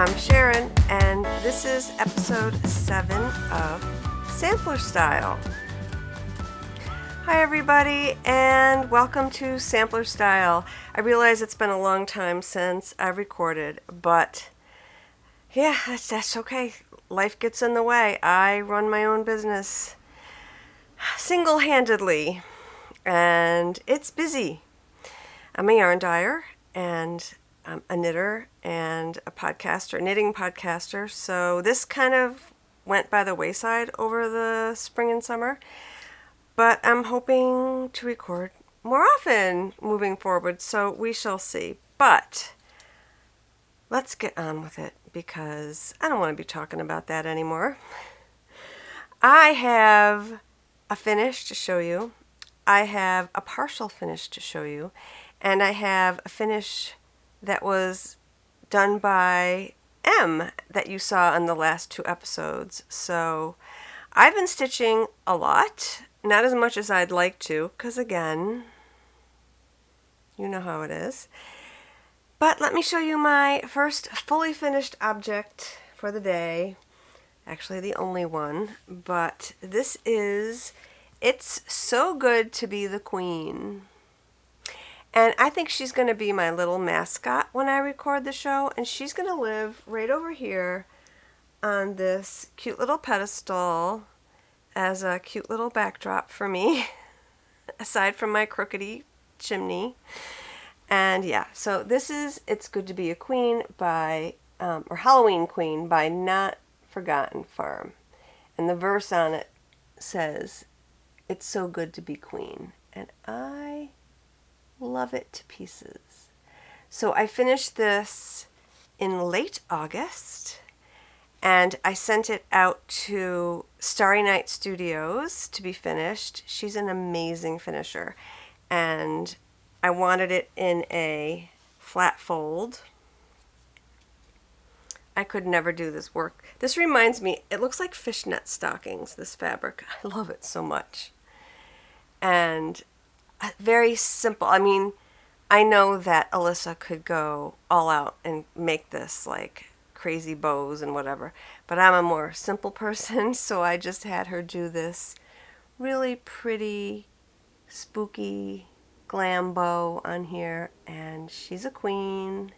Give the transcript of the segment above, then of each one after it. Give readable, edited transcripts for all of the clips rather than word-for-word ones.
I'm Sharon, and this is episode 7 of Sampler Style. Hi everybody, and welcome to Sampler Style. I realize it's been a long time since I've recorded, but yeah, that's okay. Life gets in the way. I run my own business single-handedly, and it's busy. I'm a yarn dyer, and I'm a knitter and a podcaster, knitting podcaster, so this kind of went by the wayside over the spring and summer, but I'm hoping to record more often moving forward, so we shall see. But let's get on with it, because I don't want to be talking about that anymore. I have a finish to show you, I have a partial finish to show you, and I have a finish that was done by M that you saw in the last 2 episodes. So I've been stitching a lot, not as much as I'd like to, because again, you know how it is. But let me show you my first fully finished object for the day. Actually the only one, but this is It's So Good to Be the Queen. And I think she's going to be my little mascot when I record the show. And she's going to live right over here on this cute little pedestal as a cute little backdrop for me, aside from my crookedy chimney. And yeah, so this is It's Good to Be a Queen by, or Halloween Queen by Not Forgotten Farm. And the verse on it says, "It's so good to be queen." And I love it to pieces. So I finished this in late August, and I sent it out to Starry Night Studios to be finished. She's an amazing finisher, and I wanted it in a flat fold. I could never do this work. This reminds me, it looks like fishnet stockings, this fabric. I love it so much. And very simple. I mean, I know that Alyssa could go all out and make this like crazy bows and whatever, but I'm a more simple person, so I just had her do this really pretty, spooky glam bow on here, and she's a queen,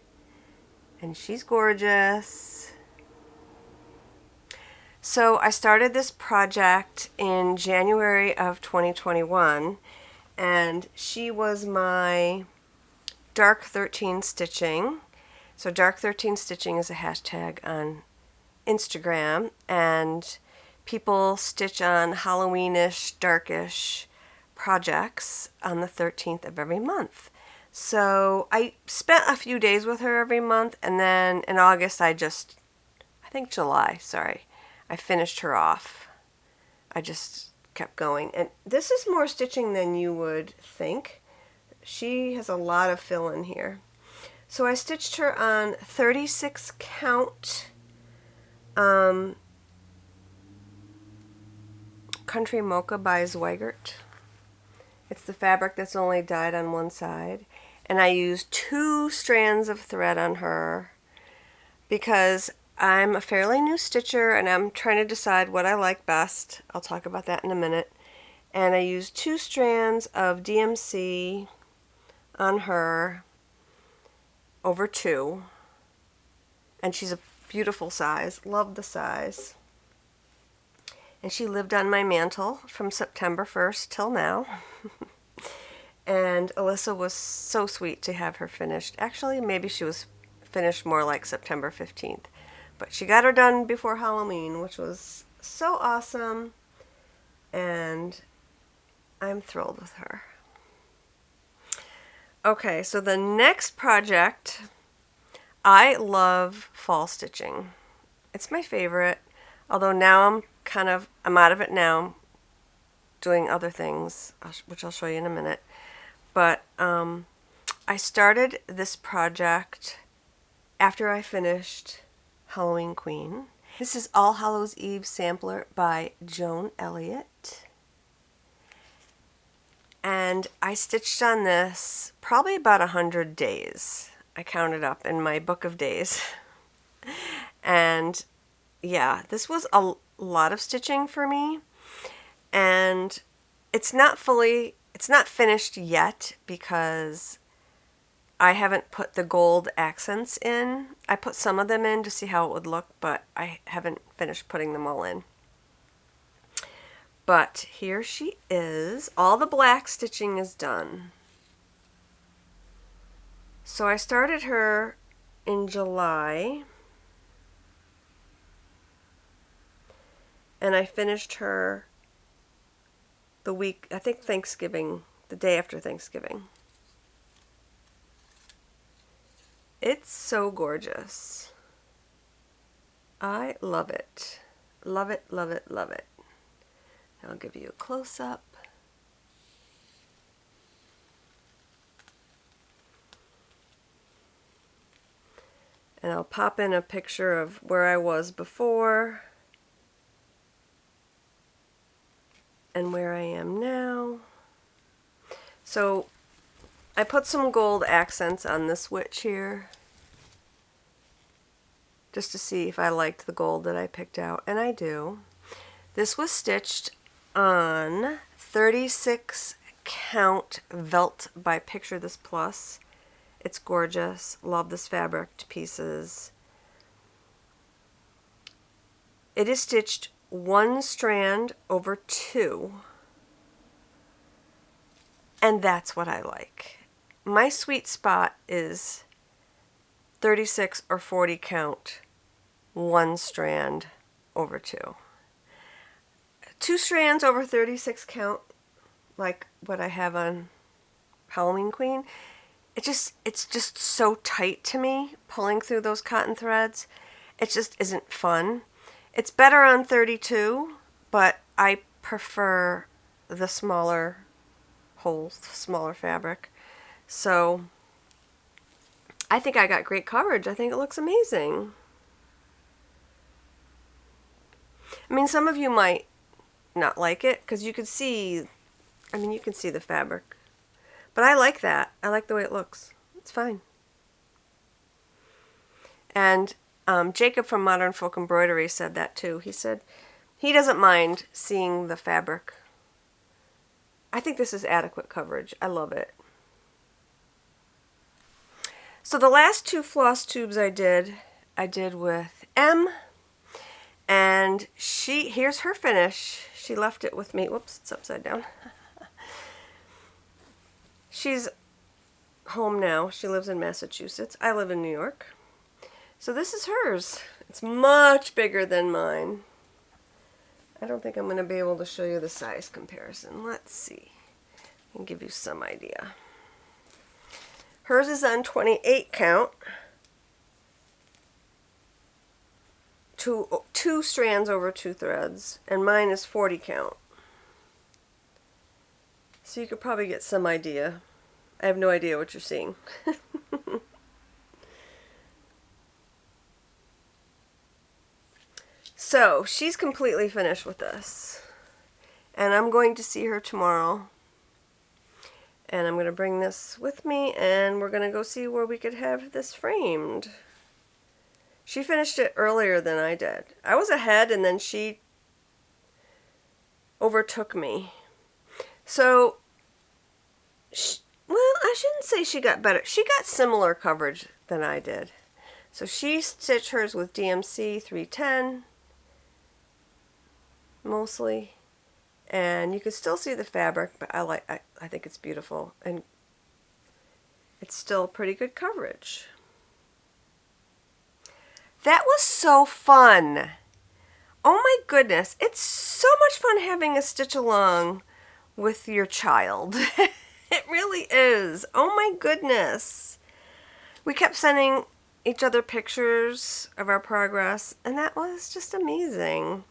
and she's gorgeous. So I started this project in January of 2021, and she was my Dark 13 Stitching. So Dark 13 Stitching is a hashtag on Instagram, and people stitch on Halloweenish, darkish projects on the 13th of every month. So I spent a few days with her every month, and then in August I think July, I finished her off. I just kept going. And this is more stitching than you would think. She has a lot of fill in here. So I stitched her on 36 count Country Mocha by Zweigert. It's the fabric that's only dyed on one side. And I used 2 strands of thread on her because I'm a fairly new stitcher and I'm trying to decide what I like best. I'll talk about that in a minute. And I used 2 strands of DMC on her over 2. And she's a beautiful size. Love the size. And she lived on my mantle from September 1st till now. And Alyssa was so sweet to have her finished. Actually, maybe she was finished more like September 15th. But she got her done before Halloween, which was so awesome. And I'm thrilled with her. Okay, so the next project, I love fall stitching. It's my favorite, although now I'm out of it now, doing other things, which I'll show you in a minute. But I started this project after I finished Halloween Queen. This is All Hallows Eve Sampler by Joan Elliott. And I stitched on this probably about 100 days. I counted up in my book of days. And yeah, this was a lot of stitching for me. And it's not finished yet because I haven't put the gold accents in. I put some of them in to see how it would look, but I haven't finished putting them all in. But here she is. All the black stitching is done. So I started her in July. And I finished her the week, I think Thanksgiving, the day after Thanksgiving. It's so gorgeous. I love it. Love it, love it, love it. I'll give you a close-up. And I'll pop in a picture of where I was before and where I am now. So I put some gold accents on this witch here just to see if I liked the gold that I picked out, and I do. This was stitched on 36 count Velt by Picture This Plus. It's gorgeous. Love this fabric to pieces. It is stitched 1 strand over 2. And that's what I like. My sweet spot is 36 or 40 count, 1 strand over 2. 2 strands over 36 count, like what I have on Halloween Queen. It's just so tight to me, pulling through those cotton threads. It just isn't fun. It's better on 32, but I prefer the smaller holes, smaller fabric. So I think I got great coverage. I think it looks amazing. I mean, some of you might not like it because you can see, you can see the fabric. But I like that. I like the way it looks. It's fine. And Jacob from Modern Folk Embroidery said that too. He said he doesn't mind seeing the fabric. I think this is adequate coverage. I love it. So the last 2 floss tubes I did with M, and here's her finish. She left it with me. Whoops, it's upside down. She's home now. She lives in Massachusetts. I live in New York. So this is hers. It's much bigger than mine. I don't think I'm going to be able to show you the size comparison. Let's see. I can give you some idea. Hers is on 28 count. 2 strands over 2 threads. And mine is 40 count. So you could probably get some idea. I have no idea what you're seeing. So she's completely finished with this. And I'm going to see her tomorrow. And I'm going to bring this with me and we're going to go see where we could have this framed. She finished it earlier than I did. I was ahead and then she overtook me. So, well, I shouldn't say she got better. She got similar coverage than I did. So she stitched hers with DMC 310, mostly. And you can still see the fabric, but I think it's beautiful. And it's still pretty good coverage. That was so fun. Oh my goodness. It's so much fun having a stitch along with your child. It really is. Oh my goodness. We kept sending each other pictures of our progress, and that was just amazing.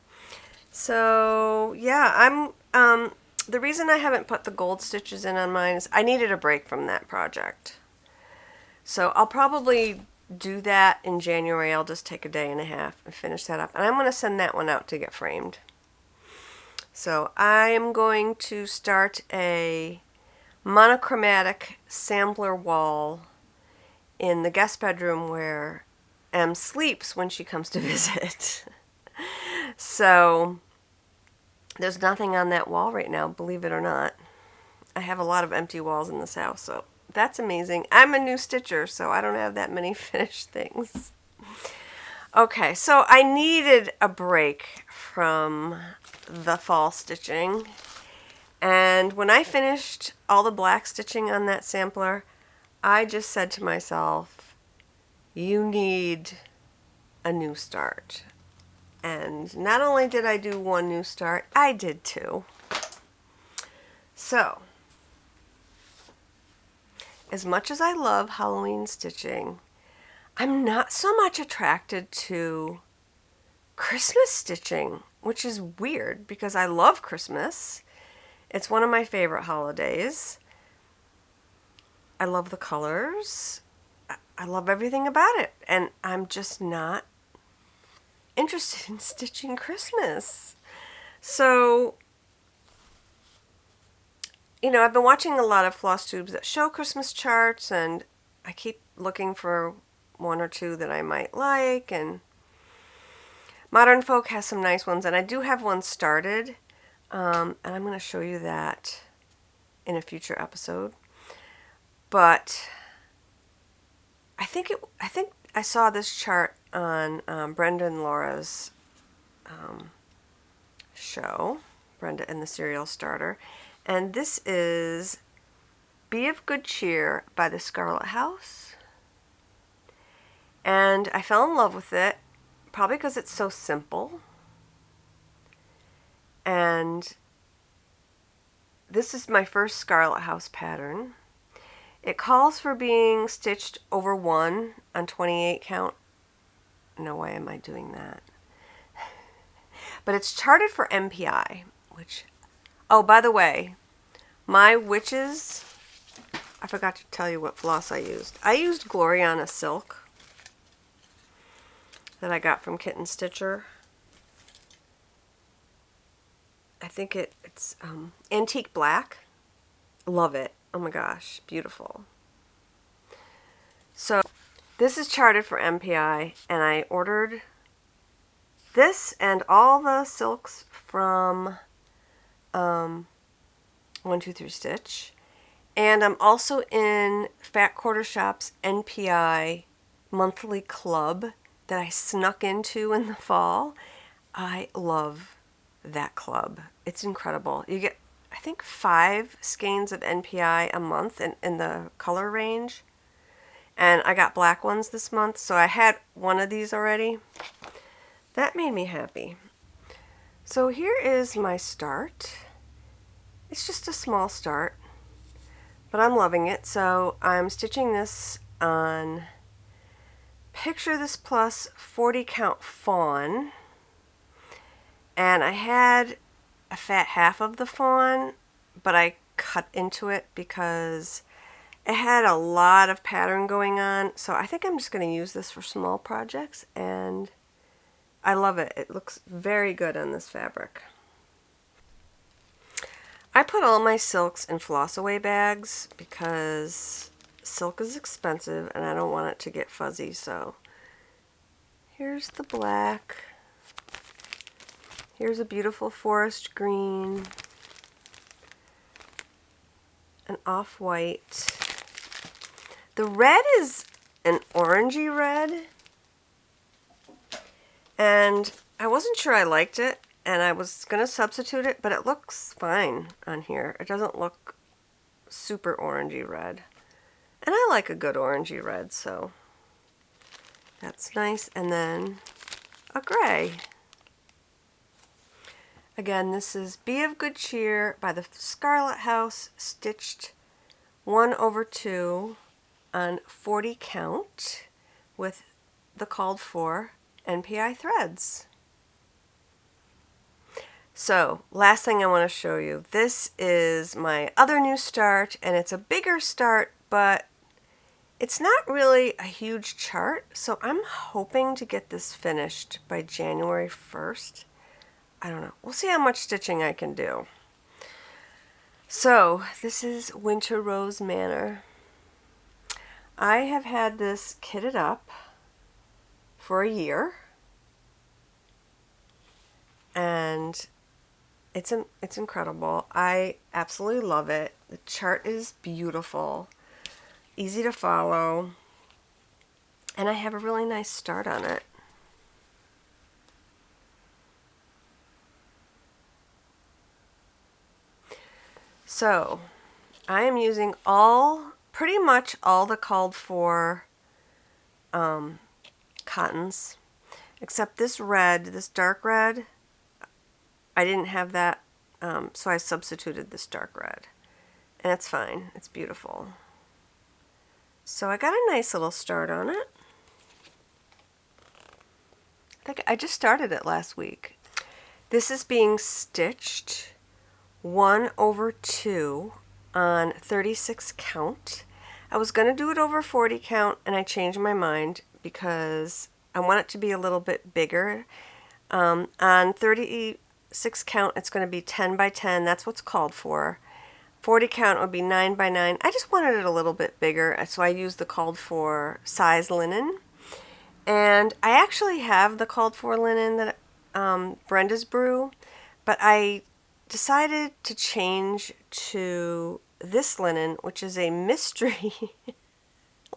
So yeah, the reason I haven't put the gold stitches in on mine is I needed a break from that project. So I'll probably do that in January. I'll just take a day and a half and finish that up. And I'm going to send that one out to get framed. So I'm going to start a monochromatic sampler wall in the guest bedroom where M sleeps when she comes to visit. So there's nothing on that wall right now, believe it or not. I have a lot of empty walls in this house, so that's amazing. I'm a new stitcher, so I don't have that many finished things. Okay, so I needed a break from the fall stitching. And when I finished all the black stitching on that sampler, I just said to myself, you need a new start. And not only did I do one new start, I did two. So, as much as I love Halloween stitching, I'm not so much attracted to Christmas stitching, which is weird because I love Christmas. It's one of my favorite holidays. I love the colors. I love everything about it. And I'm just not interested in stitching Christmas. So, I've been watching a lot of Flosstubes that show Christmas charts, and I keep looking for one or two that I might like, and Modern Folk has some nice ones, and I do have one started, and I'm going to show you that in a future episode. But I think I saw this chart on Brenda and Laura's show, Brenda and the Cereal Starter, and this is Be of Good Cheer by the Scarlett House. And I fell in love with it, probably because it's so simple. And this is my first Scarlett House pattern. It calls for being stitched over 1 on 28 count. No way am I doing that. But it's charted for MPI, which, oh, by the way, my witches, I forgot to tell you what floss I used. I used Glorianna silk that I got from Kitten Stitcher. I think it's antique black. Love it. Oh my gosh, beautiful. So this is charted for MPI, and I ordered this and all the silks from 123 Stitch. And I'm also in Fat Quarter Shop's NPI monthly club that I snuck into in the fall. I love that club. It's incredible. You get, I think, 5 skeins of NPI a month in the color range. And I got black ones this month, so I had one of these already. That made me happy. So here is my start. It's just a small start, but I'm loving it. So I'm stitching this on Picture This Plus 40 count fawn, and I had a fat half of the fawn, but I cut into it because it had a lot of pattern going on. So I think I'm just going to use this for small projects, and I love it. It looks very good on this fabric. I put all my silks in floss away bags because silk is expensive and I don't want it to get fuzzy. So here's the black. Here's a beautiful forest green, an off-white. The red is an orangey red, and I wasn't sure I liked it, and I was going to substitute it, but it looks fine on here. It doesn't look super orangey red. And I like a good orangey red, so that's nice. And then a gray. Again, this is Be of Good Cheer by the Scarlett House, stitched 1/2 on 40 count with the called for NPI threads. So, last thing I want to show you. This is my other new start, and it's a bigger start, but it's not really a huge chart, so I'm hoping to get this finished by January 1st. I don't know. We'll see how much stitching I can do. So, this is Winter Rose Manor. I have had this kitted up, for a year. And it's incredible. I absolutely love it. The chart is beautiful, easy to follow, and I have a really nice start on it. So I am using pretty much all the called for cottons, except this red, this dark red. I didn't have that, so I substituted this dark red. And it's fine. It's beautiful. So I got a nice little start on it. I think I just started it last week. This is being stitched 1/2 on 36 count. I was going to do it over 40 count, and I changed my mind because I want it to be a little bit bigger. On 36 count, it's going to be 10 by 10. That's what's called for. 40 count would be 9 by 9. I just wanted it a little bit bigger, so I used the called for size linen. And I actually have the called for linen that Brenda's brew, but I decided to change to this linen, which is a mystery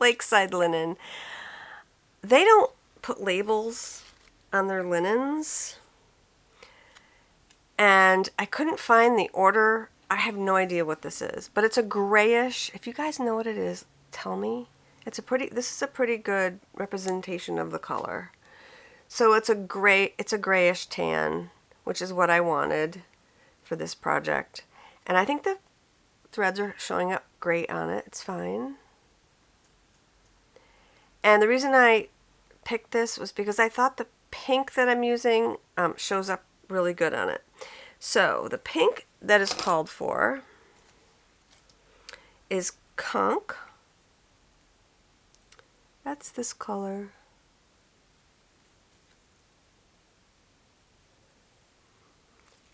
lakeside linen. They don't put labels on their linens, and I couldn't find the order. I have no idea what this is, but it's a grayish. If you guys know what it is, tell me. This is a pretty good representation of the color. So it's a grayish tan, which is what I wanted for this project. And I think the threads are showing up great on it. It's fine. And the reason I picked this was because I thought the pink that I'm using shows up really good on it. So the pink that is called for is conch. That's this color.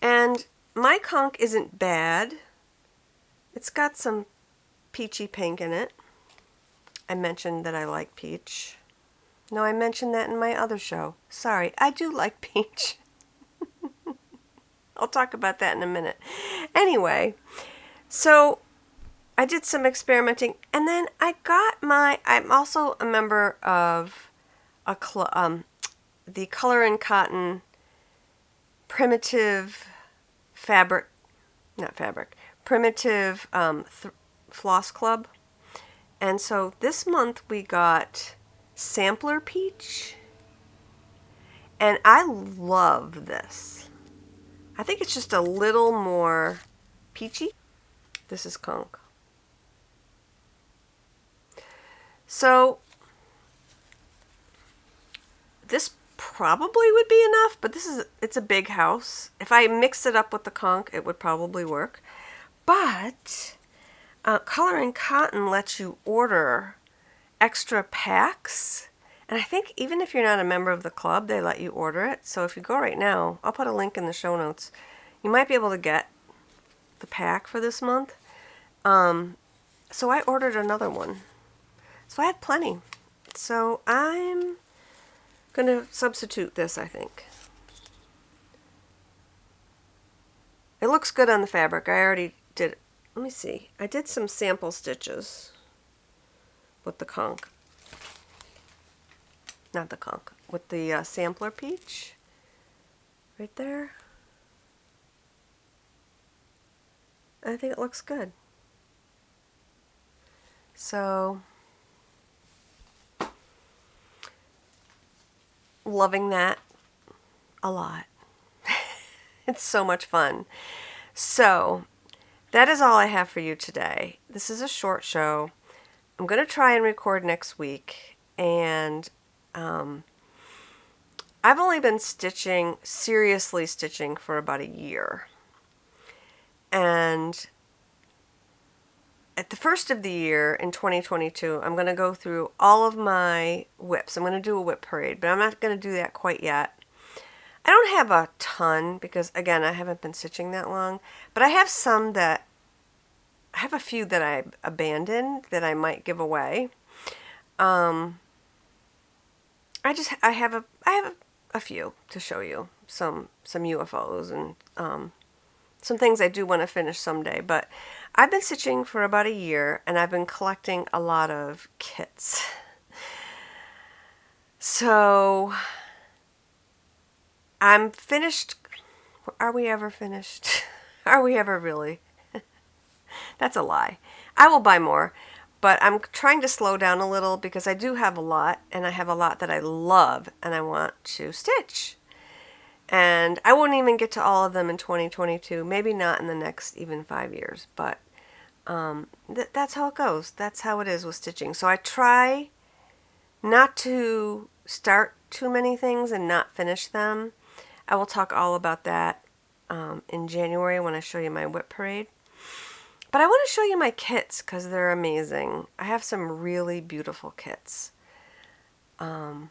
And my conch isn't bad. It's got some peachy pink in it. I mentioned that I like peach. No, I mentioned that in my other show. Sorry, I do like peach. I'll talk about that in a minute. Anyway, so I did some experimenting, and then I'm also a member of the Color and Cotton primitive floss club. And so this month we got sampler peach, and I love this. I think it's just a little more peachy. This is conch. So this probably would be enough, but it's a big house. If I mix it up with the conch, it would probably work. But Color and Cotton lets you order extra packs. And I think even if you're not a member of the club, they let you order it. So if you go right now, I'll put a link in the show notes. You might be able to get the pack for this month. So I ordered another one. So I have plenty. So I'm going to substitute this, I think. It looks good on the fabric. I already did. Let me see. I did some sample stitches with the conch. Not the conch. With the sampler peach. Right there. I think it looks good. So, loving that a lot. It's so much fun. So, that is all I have for you today. This is a short show. I'm going to try and record next week, and I've only been seriously stitching for about a year. And at the first of the year in 2022, I'm going to go through all of my whips. I'm going to do a whip parade, but I'm not going to do that quite yet. I don't have a ton because, again, I haven't been stitching that long, but I have a few that I abandoned that I might give away. I have a few to show you, some UFOs and some things I do want to finish someday. But I've been stitching for about a year, and I've been collecting a lot of kits. So I'm finished. Are we ever finished? Are we ever really? That's a lie. I will buy more, but I'm trying to slow down a little because I do have a lot, and I have a lot that I love and I want to stitch. And I won't even get to all of them in 2022, maybe not in the next even 5 years, but that's how it goes. That's how it is with stitching. So I try not to start too many things and not finish them. I will talk all about that in January when I show you my whip parade. But I want to show you my kits because they're amazing. I have some really beautiful kits that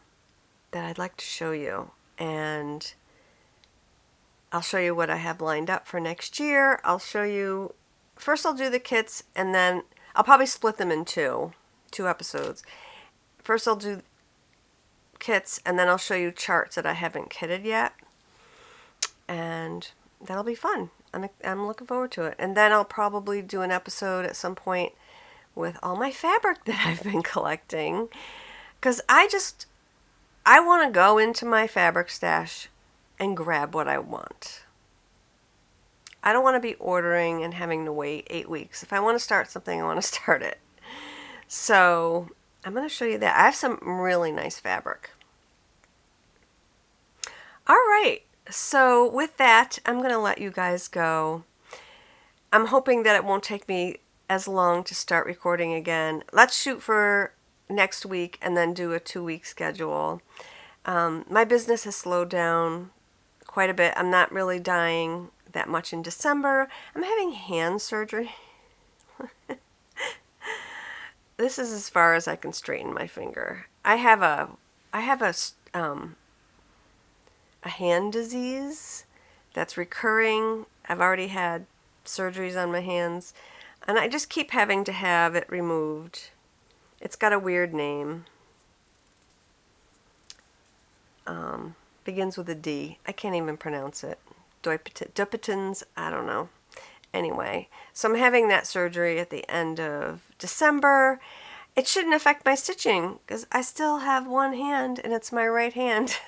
I'd like to show you. And I'll show you what I have lined up for next year. I'll show you, first I'll do the kits, and then I'll probably split them in two episodes. First I'll do kits, and then I'll show you charts that I haven't kitted yet. And that'll be fun. I'm looking forward to it. And then I'll probably do an episode at some point with all my fabric that I've been collecting. Because I want to go into my fabric stash and grab what I want. I don't want to be ordering and having to wait 8 weeks. If I want to start something, I want to start it. So I'm going to show you that. I have some really nice fabric. All right. So with that, I'm going to let you guys go. I'm hoping that it won't take me as long to start recording again. Let's shoot for next week and then do a 2-week schedule. My business has slowed down quite a bit. I'm not really dying that much in December. I'm having hand surgery. This is as far as I can straighten my finger. I have a hand disease that's recurring. I've already had surgeries on my hands, and I just keep having to have it removed. It's got a weird name. Begins with a D. I can't even pronounce it. Dupitins, I don't know. Anyway, so I'm having that surgery at the end of December. It shouldn't affect my stitching because I still have one hand, and it's my right hand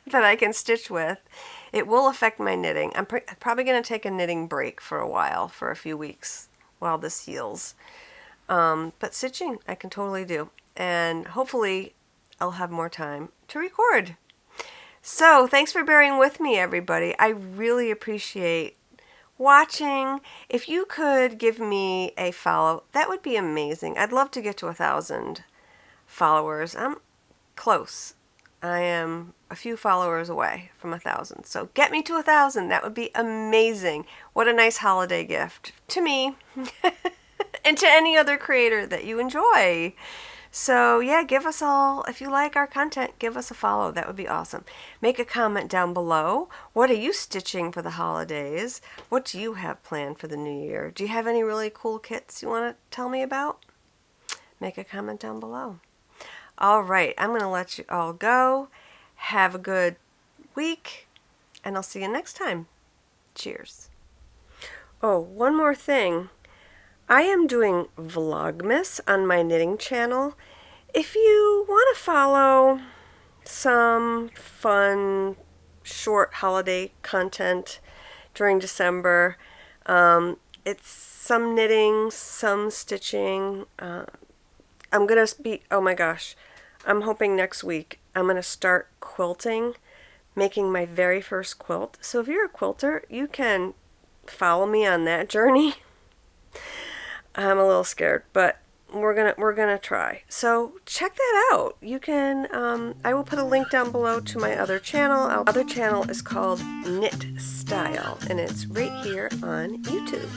that I can stitch with. It will affect my knitting. I'm probably going to take a knitting break for a while, for a few weeks while this heals. But stitching, I can totally do. And hopefully I'll have more time to record. So thanks for bearing with me, everybody. I really appreciate watching. If you could give me a follow, that would be amazing. I'd love to get to 1,000 followers. I'm close. I am a few followers away from 1,000. So get me to 1,000. That would be amazing. What a nice holiday gift to me and to any other creator that you enjoy. So yeah, give us all, if you like our content, give us a follow. That would be awesome. Make a comment down below. What are you stitching for the holidays? What do you have planned for the new year? Do you have any really cool kits you want to tell me about? Make a comment down below. All right, I'm going to let you all go. Have a good week, and I'll see you next time. Cheers. Oh, one more thing. I am doing Vlogmas on my knitting channel. If you want to follow some fun, short holiday content during December, it's some knitting, some stitching. I'm going to be, oh my gosh, I'm hoping next week I'm going to start quilting, making my very first quilt. So if you're a quilter, you can follow me on that journey. I'm a little scared, but we're gonna try. So check that out. You can, I will put a link down below to my other channel. Our other channel is called Knit Style, and it's right here on YouTube.